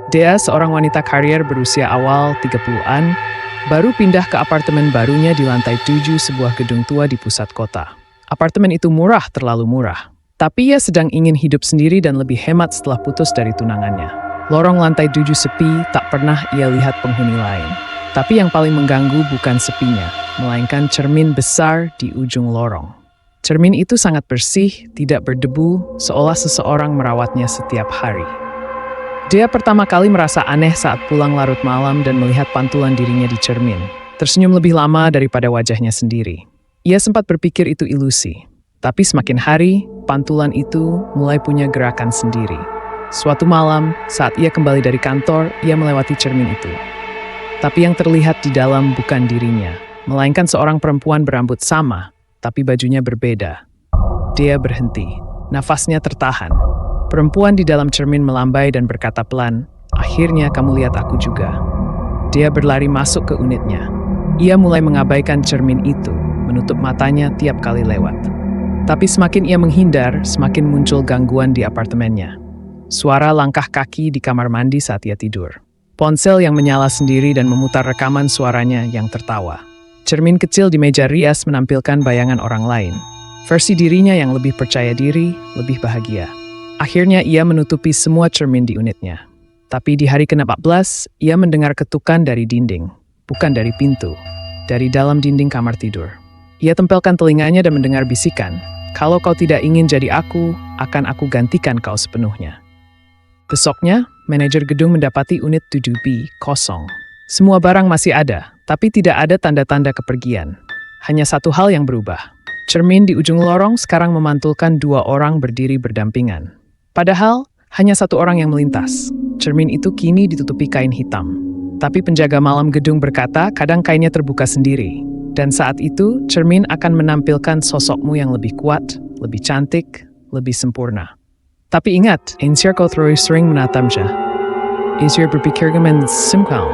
Dea, seorang wanita karier berusia awal 30-an, baru pindah ke apartemen barunya di lantai 7 sebuah gedung tua di pusat kota. Apartemen itu murah, terlalu murah. Tapi ia sedang ingin hidup sendiri dan lebih hemat setelah putus dari tunangannya. Lorong lantai 7 sepi, tak pernah ia lihat penghuni lain. Tapi yang paling mengganggu bukan sepinya, melainkan cermin besar di ujung lorong. Cermin itu sangat bersih, tidak berdebu, seolah seseorang merawatnya setiap hari. Dia pertama kali merasa aneh saat pulang larut malam dan melihat pantulan dirinya di cermin. Tersenyum lebih lama daripada wajahnya sendiri. Ia sempat berpikir itu ilusi. Tapi semakin hari, pantulan itu mulai punya gerakan sendiri. Suatu malam, saat ia kembali dari kantor, ia melewati cermin itu. Tapi yang terlihat di dalam bukan dirinya, melainkan seorang perempuan berambut sama, tapi bajunya berbeda. Dia berhenti. Nafasnya tertahan. Perempuan di dalam cermin melambai dan berkata pelan, "Akhirnya kamu lihat aku juga." Dia berlari masuk ke unitnya. Ia mulai mengabaikan cermin itu, menutup matanya tiap kali lewat. Tapi semakin ia menghindar, semakin muncul gangguan di apartemennya. Suara langkah kaki di kamar mandi saat ia tidur. Ponsel yang menyala sendiri dan memutar rekaman suaranya yang tertawa. Cermin kecil di meja rias menampilkan bayangan orang lain. Versi dirinya yang lebih percaya diri, lebih bahagia. Akhirnya ia menutupi semua cermin di unitnya. Tapi di hari ke-14, ia mendengar ketukan dari dinding, bukan dari pintu, dari dalam dinding kamar tidur. Ia tempelkan telinganya dan mendengar bisikan, "Kalau kau tidak ingin jadi aku, akan aku gantikan kau sepenuhnya." Besoknya, manajer gedung mendapati unit 7B kosong. Semua barang masih ada, tapi tidak ada tanda-tanda kepergian. Hanya satu hal yang berubah. Cermin di ujung lorong sekarang memantulkan 2 orang berdiri berdampingan. Padahal, hanya 1 orang yang melintas. Cermin itu kini ditutupi kain hitam. Tapi penjaga malam gedung berkata kadang kainnya terbuka sendiri. Dan saat itu, cermin akan menampilkan sosokmu yang lebih kuat, lebih cantik, lebih sempurna. Tapi ingat, insya kau terus sering menatapnya. Isir berpikir gemen simkal.